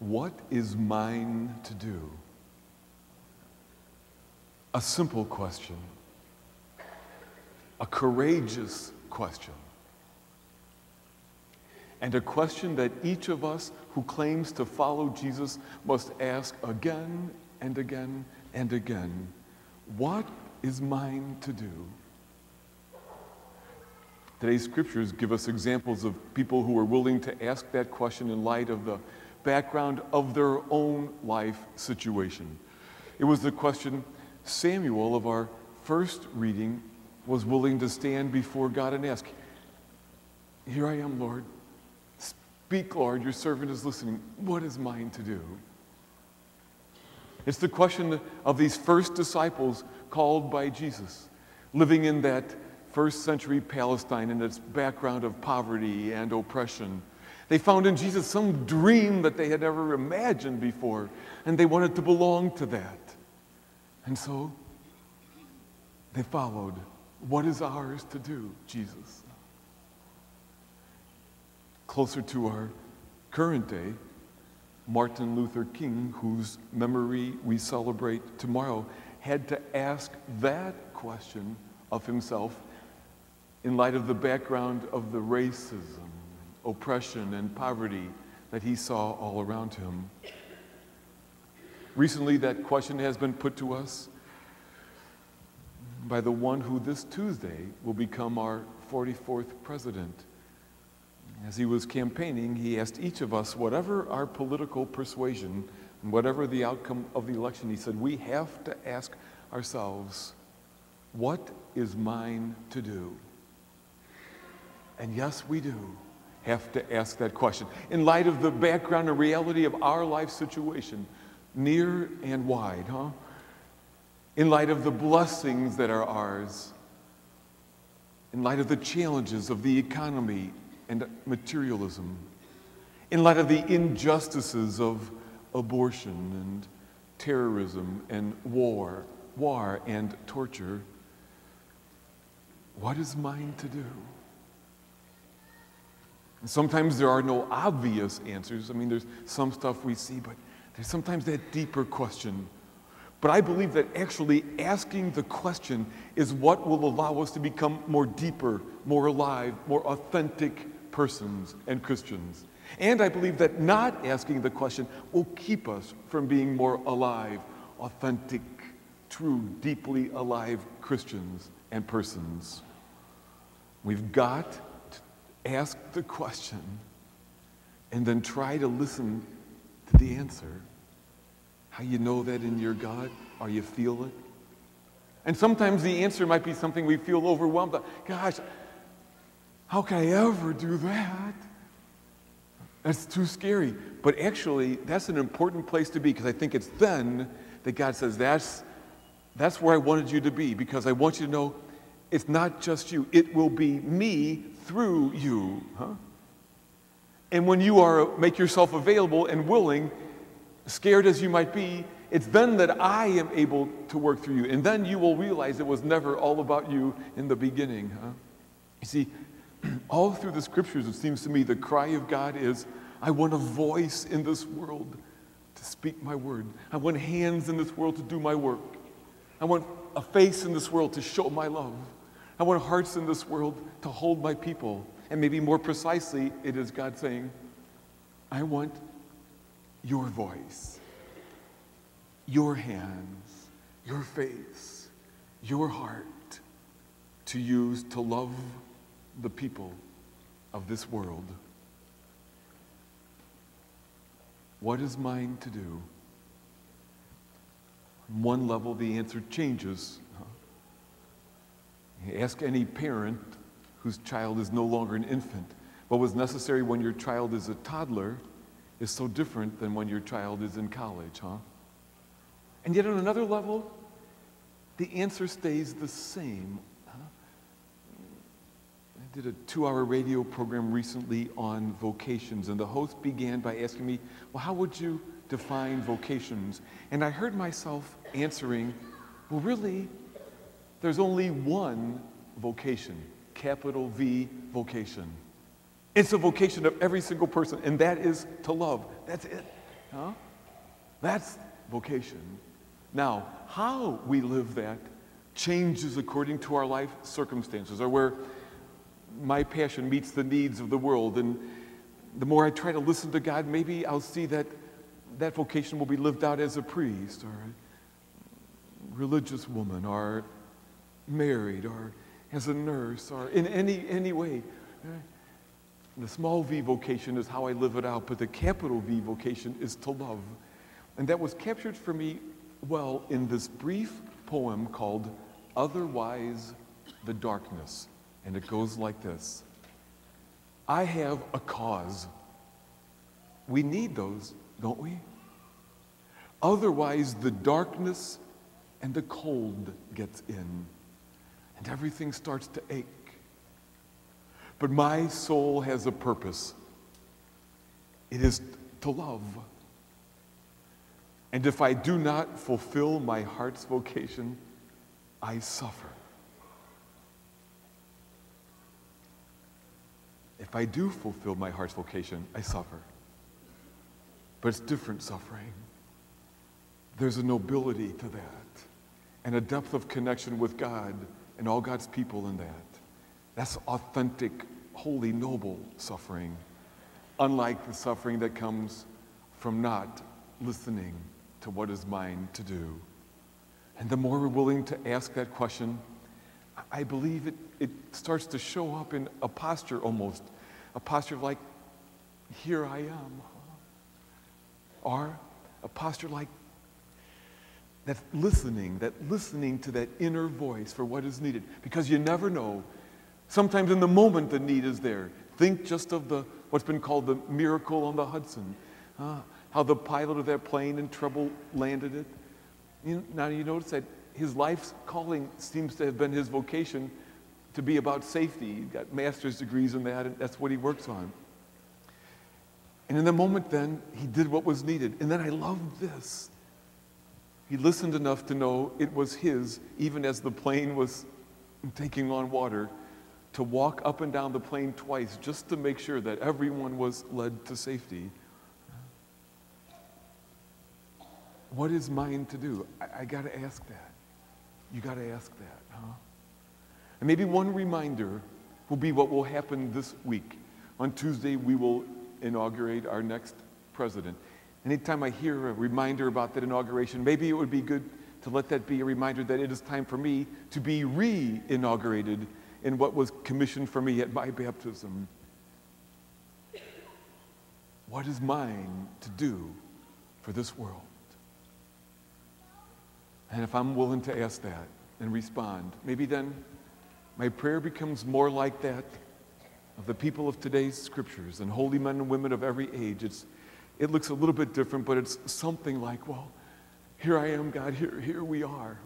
What is mine to do? A simple question, a courageous question, and a question that each of us who claims to follow Jesus must ask again and again and again. What is mine to do? Today's scriptures give us examples of people who are willing to ask that question in light of the background of their own life situation. It was the question Samuel of our first reading was willing to stand before God and ask, "Here I am, Lord. Speak, Lord, your servant is listening. What is mine to do?" It's the question of these first disciples called by Jesus, living in that first century Palestine in its background of poverty and oppression. They found in Jesus some dream that they had never imagined before, and they wanted to belong to that. And so they followed. What is ours to do, Jesus? Closer to our current day, Martin Luther King, whose memory we celebrate tomorrow, had to ask that question of himself in light of the background of the racism, oppression, and poverty that he saw all around him. Recently, that question has been put to us by the one who this Tuesday will become our 44th president. As he was campaigning, he asked each of us, whatever our political persuasion and whatever the outcome of the election, he said, we have to ask ourselves, what is mine to do? And yes, we do have to ask that question. In light of the background and reality of our life situation, near and wide, in light of the blessings that are ours, in light of the challenges of the economy and materialism, in light of the injustices of abortion and terrorism and war and torture, what is mine to do? And sometimes there are no obvious answers. I mean, there's some stuff we see, but there's sometimes that deeper question. But I believe that actually asking the question is what will allow us to become more deeper, more alive, more authentic persons and Christians. And I believe that not asking the question will keep us from being more alive, authentic, true, deeply alive Christians and persons. We've got to ask the question and then try to listen to the answer. How you know that in your God, or you feel it. And sometimes the answer might be something we feel overwhelmed by. Gosh, how can I ever do that? That's too scary. But actually, that's an important place to be, because I think it's then that God says, that's where I wanted you to be, because I want you to know it's not just you. It will be me through you. And when you make yourself available and willing, scared as you might be, it's then that I am able to work through you. And then you will realize it was never all about you in the beginning. You see, all through the scriptures, it seems to me, the cry of God is, I want a voice in this world to speak my word. I want hands in this world to do my work. I want a face in this world to show my love. I want hearts in this world to hold my people. And maybe more precisely, it is God saying, I want your voice, your hands, your face, your heart to use to love the people of this world. What is mine to do? On one level, the answer changes. Ask any parent whose child is no longer an infant. What was necessary when your child is a toddler is so different than when your child is in college, And yet on another level, the answer stays the same. I did a 2-hour radio program recently on vocations, and the host began by asking me, well, how would you define vocations? And I heard myself answering, well, really, there's only one vocation, capital V vocation. It's a vocation of every single person, and that is to love. That's it. Huh? That's vocation. Now, how we live that changes according to our life circumstances, or where my passion meets the needs of the world. And the more I try to listen to God, maybe I'll see that that vocation will be lived out as a priest, or a religious woman, or married, or as a nurse, or in any way. The small v vocation is how I live it out, but the capital V vocation is to love. And that was captured for me well in this brief poem called Otherwise the Darkness. And it goes like this. I have a cause. We need those, don't we? Otherwise the darkness and the cold gets in, and everything starts to ache. But my soul has a purpose. It is to love. And if I do not fulfill my heart's vocation, I suffer. If I do fulfill my heart's vocation, I suffer. But it's different suffering. There's a nobility to that, and a depth of connection with God and all God's people in that. That's authentic, holy, noble suffering, unlike the suffering that comes from not listening to what is mine to do. And the more we're willing to ask that question, I believe it starts to show up in a posture almost, a posture like, here I am. Or a posture like that listening to that inner voice for what is needed. Because you never know. Sometimes in the moment the need is there. Think just of what's been called the miracle on the Hudson. How the pilot of that plane in trouble landed it. Now you notice that his life's calling seems to have been his vocation to be about safety. He got master's degrees in that, and that's what he works on. And in the moment then, he did what was needed. And then I love this. He listened enough to know it was his, even as the plane was taking on water, to walk up and down the plane twice just to make sure that everyone was led to safety. What is mine to do? I got to ask that. You got to ask that, huh? And maybe one reminder will be what will happen this week. On Tuesday, we will inaugurate our next president. Anytime I hear a reminder about that inauguration, maybe it would be good to let that be a reminder that it is time for me to be re-inaugurated in what was commissioned for me at my baptism. What is mine to do for this world? And if I'm willing to ask that and respond, maybe then my prayer becomes more like that of the people of today's scriptures and holy men and women of every age. It looks a little bit different, but it's something like, well, here I am, God, here we are.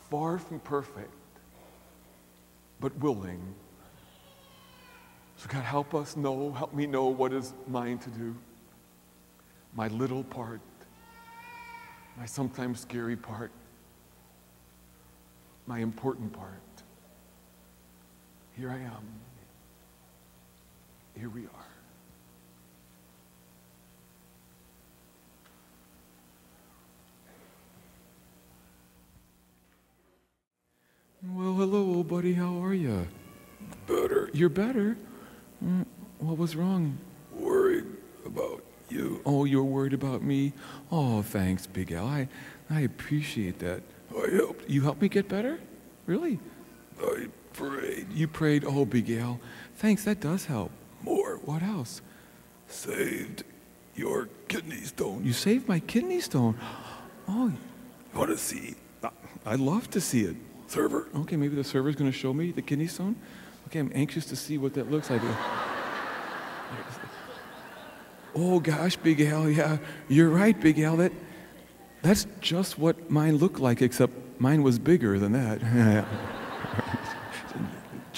Far from perfect, but willing. So God, help me know what is mine to do. My little part, my sometimes scary part, my important part. Here I am. Here we are. Well, hello, old buddy. How are you? Better. You're better? What was wrong? Worried about you. Oh, you're worried about me? Oh, thanks, Big Al. I appreciate that. You helped me get better? Really? I prayed. You prayed? Oh, Big Al. Thanks, that does help. More. What else? Saved your kidney stone. You saved my kidney stone? Oh. You want to see? I'd love to see it. Server. Okay, maybe the server's going to show me the kidney stone. Okay, I'm anxious to see what that looks like. Oh gosh, Big Al, yeah, you're right, Big Al. That's just what mine looked like, except mine was bigger than that.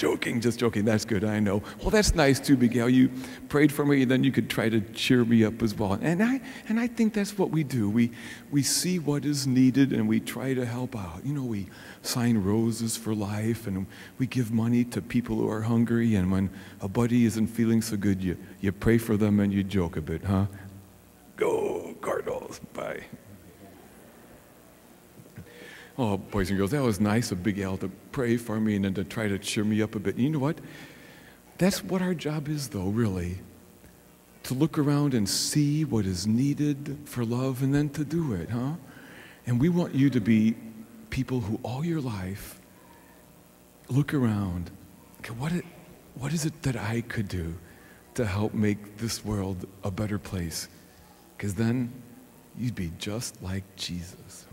joking, just joking. That's good, I know. Well, that's nice too, Miguel. You prayed for me, and then you could try to cheer me up as well. And I think that's what we do. We see what is needed, and we try to help out. You know, we sign roses for life, and we give money to people who are hungry, and when a buddy isn't feeling so good, you pray for them and you joke a bit, huh? Go Cardinals, bye. Oh, boys and girls, that was nice of Big Al to pray for me and then to try to cheer me up a bit. And you know what? That's what our job is, though, really. To look around and see what is needed for love and then to do it, huh? And we want you to be people who all your life look around. Okay, what is it that I could do to help make this world a better place? Because then you'd be just like Jesus.